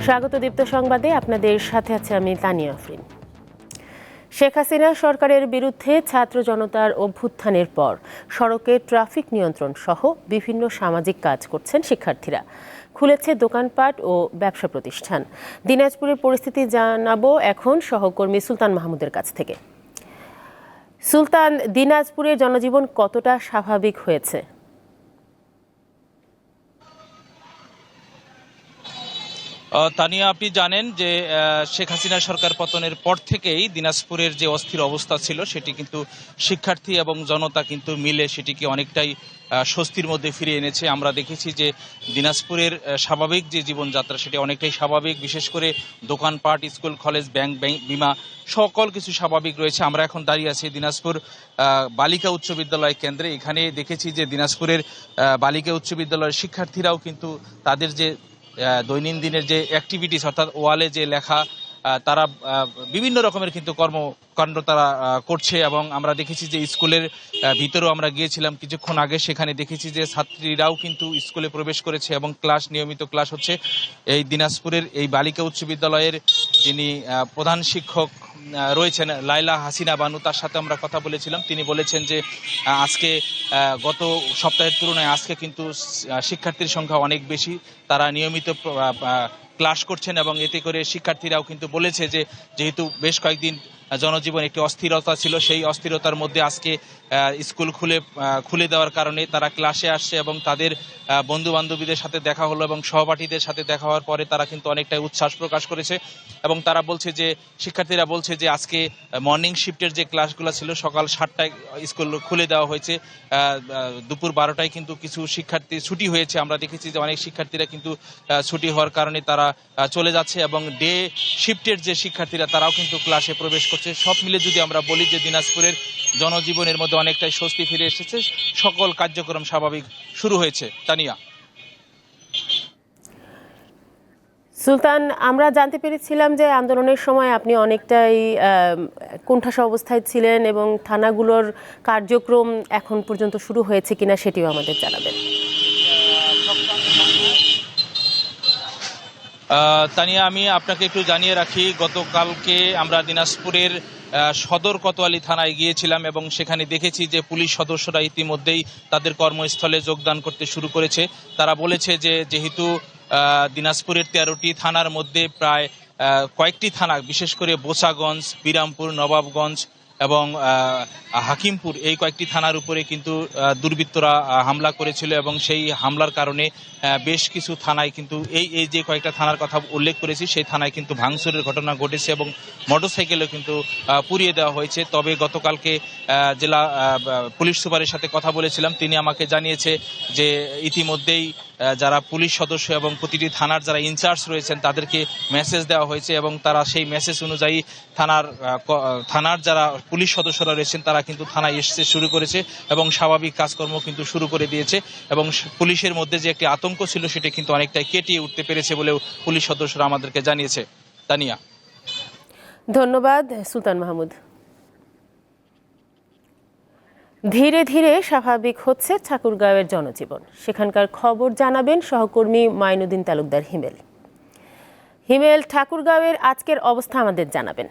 স্বাগত দীপ্ত সংবাদে আপনাদের সাথে আছে আমি তানিয়া আফরিন। শেখ হাসিনা সরকারের বিরুদ্ধে ছাত্র জনতার অভ্যুত্থানের পর সড়কে ট্রাফিক নিয়ন্ত্রণ সহ বিভিন্ন সামাজিক কাজ করছেন শিক্ষার্থীরা। খুলেছে দোকানপাট ও ব্যবসা প্রতিষ্ঠান। দিনাজপুরের পরিস্থিতি জানাবো এখন সহকর্মী সুলতান মাহমুদের কাছ থেকে। সুলতান, দিনাজপুরের জনজীবন কতটা স্বাভাবিক হয়েছে? তানিয়া, আপনি জানেন যে শেখ হাসিনা সরকার পতনের পর থেকেই দিনাজপুরের যে অস্থির অবস্থা ছিল সেটি কিন্তু শিক্ষার্থী এবং জনতা কিন্তু মিলে সেটিকে অনেকটাই স্বস্তির মধ্যে ফিরিয়ে এনেছে। আমরা দেখেছি যে দিনাজপুরের স্বাভাবিক যে জীবনযাত্রা সেটি অনেকটাই স্বাভাবিক, বিশেষ করে দোকানপাট, স্কুল, কলেজ, ব্যাংক, বিমা সকল কিছু স্বাভাবিক রয়েছে। আমরা এখন দাঁড়িয়ে আছি দিনাজপুর বালিকা উচ্চ বিদ্যালয় কেন্দ্রে। এখানে দেখেছি যে দিনাজপুরের বালিকা উচ্চ বিদ্যালয়ের শিক্ষার্থীরাও কিন্তু তাদের যে দৈনন্দিনের যে অ্যাক্টিভিটিস অর্থাৎ ওয়ালে যে লেখা, তারা বিভিন্ন রকমের কিন্তু কর্মকাণ্ড তারা করছে। এবং আমরা দেখেছি যে স্কুলের ভিতরেও আমরা গিয়েছিলাম কিছুক্ষণ আগে, সেখানে দেখেছি যে ছাত্রীরাও কিন্তু স্কুলে প্রবেশ করেছে এবং নিয়মিত ক্লাস হচ্ছে। এই দিনাজপুরের এই বালিকা উচ্চ বিদ্যালয়ের যিনি প্রধান শিক্ষক রয়েছেন লাইলা হাসিনা বানু, তার সাথে আমরা কথা বলেছিলাম। তিনি বলেছেন যে আজকে গত সপ্তাহের তুলনায় আজকে কিন্তু শিক্ষার্থীর সংখ্যা অনেক বেশি, তারা নিয়মিত ক্লাস করছেন এবং এতে করে শিক্ষার্থীরাও কিন্তু বলেছে যে যেহেতু বেশ কয়েকদিন জনজীবন একটি অস্থিরতা ছিল, সেই অস্থিরতার মধ্যে আজকে স্কুল খুলে দেওয়ার কারণে তারা ক্লাসে আসছে এবং তাদের বন্ধু বান্ধবীদের সাথে দেখা হলো এবং সহপাঠীদের সাথে দেখা হওয়ার পরে তারা কিন্তু অনেকটাই উচ্ছ্বাস প্রকাশ করেছে। এবং তারা বলছে যে শিক্ষার্থীরা বলছে যে আজকে মর্নিং শিফটের যে ক্লাসগুলো ছিল সকাল 7টায় স্কুল খুলে দেওয়া হয়েছে, দুপুর 12টায় কিন্তু কিছু শিক্ষার্থী ছুটি হয়েছে। আমরা দেখেছি যে অনেক শিক্ষার্থীরা কিন্তু ছুটি হওয়ার কারণে তারা চলে যাচ্ছে এবং ডে শিফটের যে শিক্ষার্থীরা তারাও কিন্তু ক্লাসে প্রবেশ করছে। সব মিলে যদি আমরা বলি যে দিনাজপুরের জনজীবনের মধ্যে অনেকটাই স্বস্তি ফিরে এসেছে, সকল কার্যক্রম স্বাভাবিক শুরু হয়েছে। তানিয়া। সুলতান, আমরা জানতে পেরেছিলাম যে আন্দোলনের সময় আপনি অনেকটাই কোণঠাসা অবস্থায় ছিলেন এবং থানাগুলোর কার্যক্রম এখন পর্যন্ত শুরু হয়েছে কিনা সেটিও আমাদের জানাবেন। তানিয়া, আমি আপনাকে একটু জানিয়ে রাখি, গতকালকে আমরা দিনাজপুরের সদর কোতোয়ালি থানায় গিয়েছিলাম এবং সেখানে দেখেছি যে পুলিশ সদস্যরা ইতিমধ্যেই তাদের কর্মস্থলে যোগদান করতে শুরু করেছে। তারা বলেছে যে যেহেতু দিনাজপুরের 13টি থানার মধ্যে প্রায় কয়েকটি থানা, বিশেষ করে বোচাগঞ্জ, বিরামপুর, নবাবগঞ্জ এবং হাকিমপুর, এই কয়েকটি থানার উপরে কিন্তু দুর্বৃত্তরা হামলা করেছিল এবং সেই হামলার কারণে বেশ কিছু থানায় কিন্তু এই যে কয়েকটা থানার কথা উল্লেখ করেছি সেই থানায় কিন্তু ভাঙচুরের ঘটনা ঘটেছে এবং মোটরসাইকেলও কিন্তু পুড়িয়ে দেওয়া হয়েছে। তবে গতকালকে জেলা পুলিশ সুপারের সাথে কথা বলেছিলাম, তিনি আমাকে জানিয়েছে যে ইতিমধ্যেই যারা পুলিশ সদস্য এবং প্রতিটি থানার যারা ইনচার্জ রয়েছেন তাদেরকে মেসেজ দেওয়া হয়েছে এবং তারা সেই মেসেজ অনুযায়ী থানার যারা পুলিশ সদস্যরা রয়েছেন তারা কিন্তু থানায় এসে শুরু করেছে এবং স্বাভাবিক কাজকর্ম কিন্তু শুরু করে দিয়েছে এবং পুলিশের মধ্যে যে একটি আতঙ্ক ছিল সেটা কিন্তু অনেকটাই কেটিয়ে উঠতে পেরেছে বলেও পুলিশ সদস্যরা আমাদেরকে জানিয়েছে। তানিয়া। ধন্যবাদ সুলতান মাহমুদ। ধীরে ধীরে স্বাভাবিক হচ্ছে ঠাকুরগাঁওয়ের জনজীবন, সেখানকার খবর জানাবেন সহকর্মী মাইনুদ্দিন তালুকদার হিমেল। হিমেল, ঠাকুরগাঁওয়ের আজকের অবস্থা আমাদের জানাবেন।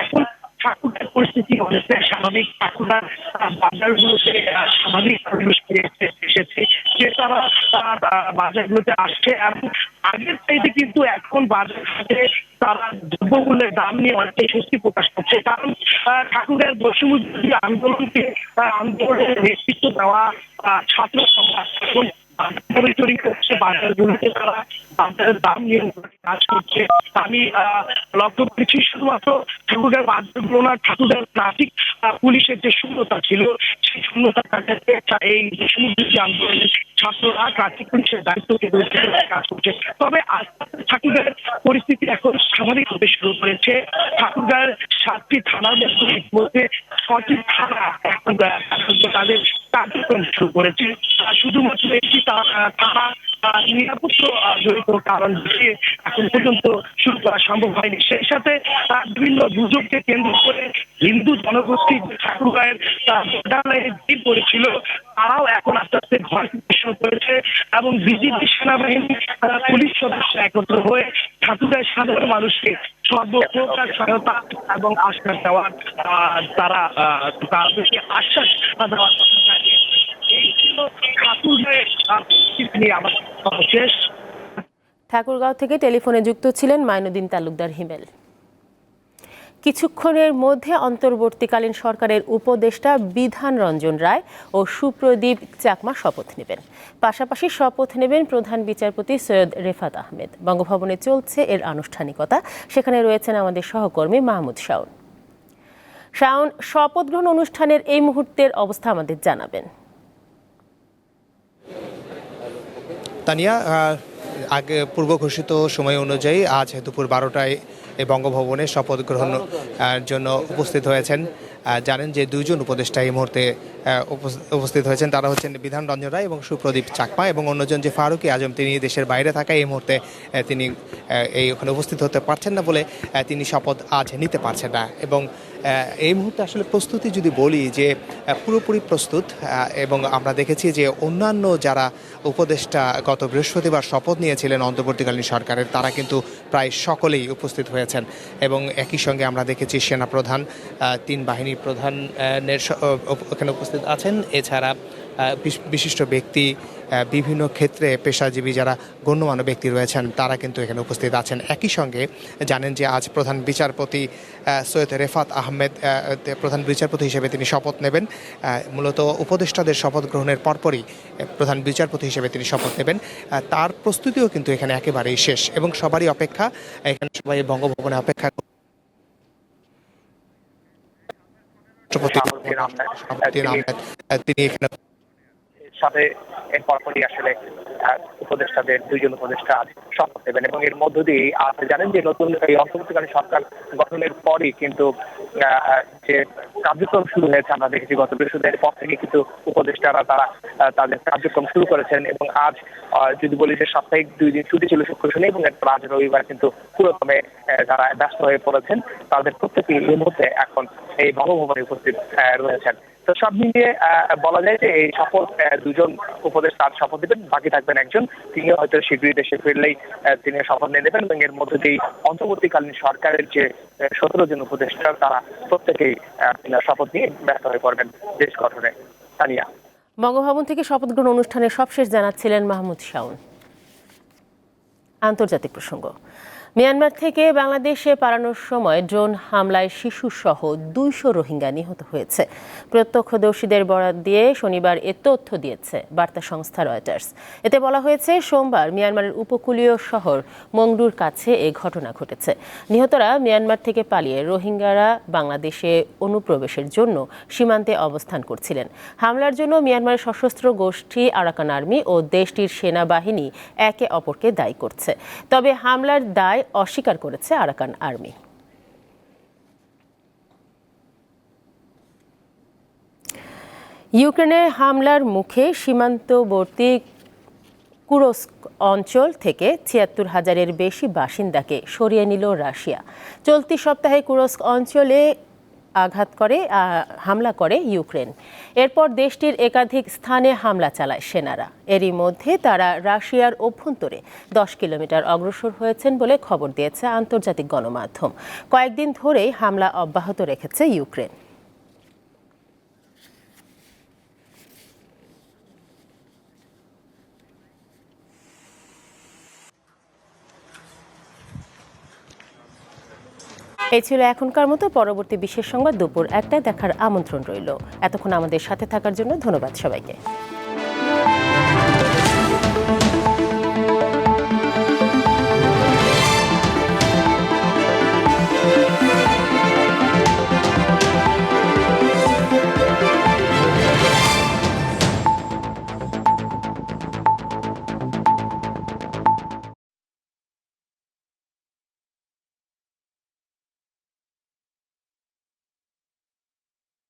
এখন ঠাকুরের পরিস্থিতি অনেকটা স্বাভাবিক। ঠাকুরার বাজারগুলোতে স্বাভাবিক পরিবেশ ফিরে এসেছে, ক্রেতারা বাজারগুলোতে আসছে এবং আগের চাইতে কিন্তু এখন বাজার ঘাটে তারা দ্রব্যমূল্যের দাম নিয়ে অনেকটাই স্বস্তি প্রকাশ করছে। কারণ ঠাকুরের বৈষম্যবিরোধী আন্দোলনের নেতৃত্ব দেওয়া ছাত্র সমাজ এখন বাজারগুলোতে তারা বাজারের দাম নিয়ে কাজ করছে। আমি লক্ষ্য করেছি শুধুমাত্র ঠাকুরের বাজারগুলো না, ঠাকুরের ট্রাফিক পুলিশের যে শূন্যতা ছিল সেই শূন্যতা কাটাতে এই সমুদ্রী আন্দোলনের ছাত্ররা ট্রাফিক পুলিশের দায়িত্বকে কাজ করছে। তবে আস্তে আস্তে ঠাকুরের পরিস্থিতি এখন স্বাভাবিক হতে শুরু করেছে। ঠাকুরগাঁয়ের 7টি থানার মধ্যে 6টি থানা এখন তাদের কার্যক্রম শুরু করেছে। শুধুমাত্র একটি তারা নিরাপত্তা জড়িত কারণ দেখিয়ে এখন পর্যন্ত শুরু করা সম্ভব হয়নি। সেই সাথে বিভিন্ন দুর্যোগকে কেন্দ্র করে হিন্দু জনগোষ্ঠী যে ঠাকুরগাঁয়ের বর্ডার লাইনে ভিড় করেছিল, তারাও এখন আস্তে আস্তে ঘর ফিরতে শুরু করেছে এবং বিজিবি সেনাবাহিনী পুলিশ সদস্য একত্র হয়ে ঠাকুরগাঁয়ের সাধারণ মানুষকে সর্বপ্রকার সহায়তা এবং আশ্বাস দেওয়ার তারা তাদেরকে আশ্বাস দেওয়ার কথা জানিয়েছে। এই ছিল ঠাকুরগাঁয়ের পরিস্থিতি নিয়ে আমার শেষ। ঠাকুরগাঁও থেকে টেলিফোনে যুক্ত ছিলেন মাইনুদ্দিন তালুকদার হিমেল। কিছুক্ষণের মধ্যে অন্তর্বর্তীকালীন সরকারের উপদেষ্টা বিধান রঞ্জন রায় ও সুপ্রদীপ চাকমা শপথ নেবেন। পাশাপাশি শপথ নেবেন প্রধান বিচারপতি সৈয়দ রেফাত আহমেদ। বঙ্গভবনে চলছে এর আনুষ্ঠানিকতা। সেখানে রয়েছেন আমাদের সহকর্মী মাহমুদ শাওন। শাওন, শপথ গ্রহণ অনুষ্ঠানের এই মুহূর্তের অবস্থা আমাদের জানাবেন। তানিয়া, আগে পূর্ব ঘোষিত সময় অনুযায়ী আজ দুপুর 12টায় এই বঙ্গভবনে শপথ গ্রহণ জন্য উপস্থিত হয়েছেন। জানেন যে দুইজন উপদেষ্টা এই মুহূর্তে উপস্থিত হয়েছেন। তারা হচ্ছেন বিধান রঞ্জন রায় এবং সুপ্রদীপ চাকমা, এবং অন্যজন যে ফারুকি আজম, তিনি দেশের বাইরে থাকায় এই মুহূর্তে তিনি ওখানে উপস্থিত হতে পারছেন না বলে তিনি শপথ আজ নিতে পারছেন না। এবং এই মুহূর্তে আসলে প্রস্তুতি যদি বলি যে পুরোপুরি প্রস্তুত, এবং আমরা দেখেছি যে অন্যান্য যারা উপদেষ্টা গত বৃহস্পতিবার শপথ নিয়েছিলেন অন্তর্বর্তীকালীন সরকারের, তারা কিন্তু প্রায় সকলেই উপস্থিত হয়েছেন। এবং একই সঙ্গে আমরা দেখেছি সেনাপ্রধান, 3 বাহিনীর প্রধানের ওখানে উপস্থিত আছেন। এছাড়া বিশিষ্ট ব্যক্তি, বিভিন্ন ক্ষেত্রে পেশাজীবী যারা গণ্যমান্য ব্যক্তি রয়েছেন, তারা কিন্তু এখানে উপস্থিত আছেন। একই সঙ্গে জানেন যে আজ প্রধান বিচারপতি সৈয়দ রেফাত আহমেদ প্রধান বিচারপতি হিসেবে তিনি শপথ নেবেন। মূলত উপদেষ্টাদের শপথ গ্রহণের পরপরই প্রধান বিচারপতি হিসেবে তিনি শপথ নেবেন। তার প্রস্তুতিও কিন্তু এখানে একেবারেই শেষ, এবং সবারই অপেক্ষা, এখানে সবাই বঙ্গভবনে অপেক্ষা তিনি এখানে সাথে এর পরপরই আসলে উপদেষ্টাদের 2জন উপদেষ্টা শপথ নেবেন। এবং এর মধ্য দিয়ে আপনি জানেন যে নতুন এই অন্তর্বর্তীকালীন সরকার গঠনের পরই কিন্তু যে কার্যক্রম শুরু হয়েছে, আমরা দেখেছি গত বৃহস্পতিবার পর থেকে কিন্তু উপদেষ্টারা তারা তাদের কার্যক্রম শুরু করেছেন। এবং আজ যদি বলি যে সাপ্তাহিক 2 দিন ছুটি ছিল, শুক্র শনি, এবং এরপর আজ রবিবার কিন্তু পুরোদমে যারা ব্যস্ত হয়ে পড়েছেন, তাদের প্রত্যেকেই এই মুহূর্তে এখন এই বঙ্গভবনে উপস্থিত রয়েছেন। তো সব মিলিয়ে বলা যায় যে এই শপথ 2জন উপদেষ্টা শপথ নেবেন, বাকি থাকবেন একজন, তিনি হয়তো শীঘ্রই দেশে ফিরলেই তিনি শপথ নিয়ে নেবেন। এবং এর মধ্যে দিয়েই অন্তর্বর্তীকালীন সরকারের যে 17 জন উপদেষ্টা, তারা প্রত্যেকেই শপথ নিয়ে ব্যস্ত হয়ে পড়বেন দেশ গঠনে। তানিয়া, বঙ্গভবন থেকে শপথ গ্রহণ অনুষ্ঠানের সবশেষ জানাচ্ছিলেন মাহমুদ শাওন। আন্তর্জাতিক প্রসঙ্গ। মিয়ানমার থেকে বাংলাদেশে পালানোর সময় ড্রোন হামলায় শিশুসহ 200 রোহিঙ্গা নিহত হয়েছে। প্রত্যক্ষদর্শীদের বরাত দিয়ে শনিবার এ তথ্য দিয়েছে বার্তা সংস্থা রয়টার্স। এতে বলা হয়েছে, সোমবার মিয়ানমারের উপকূলীয় শহর মংডুর কাছে এ ঘটনা ঘটেছে। নিহতরা মিয়ানমার থেকে পালিয়ে রোহিঙ্গারা বাংলাদেশে অনুপ্রবেশের জন্য সীমান্তে অবস্থান করছিলেন। হামলার জন্য মিয়ানমারের সশস্ত্র গোষ্ঠী আরাকান আর্মি ও দেশটির সেনাবাহিনী একে অপরকে দায়ী করছে। তবে হামলার দায় অস্বীকার করেছে আরাকান আর্মি। ইউক্রেনের হামলার মুখে সীমান্তবর্তী কুরস্ক অঞ্চল থেকে ৭৬,০০০-এর বেশি বাসিন্দাকে সরিয়ে নিল রাশিয়া। চলতি সপ্তাহে কুরস্ক অঞ্চলে হামলা করে ইউক্রেন। এরপর দেশটির একাধিক স্থানে হামলা চালায় সেনারা। এরই মধ্যে তারা রাশিয়ার অভ্যন্তরে 10 কিলোমিটার অগ্রসর হয়েছেন বলে খবর দিয়েছে আন্তর্জাতিক গণমাধ্যম। কয়েকদিন ধরেই হামলা অব্যাহত রেখেছে ইউক্রেন। এই ছিল এখনকার মতো। পরবর্তী বিশেষ সংবাদ দুপুর 1টায় দেখার আমন্ত্রণ রইল। এতক্ষণ আমাদের সাথে থাকার জন্য ধন্যবাদ সবাইকে।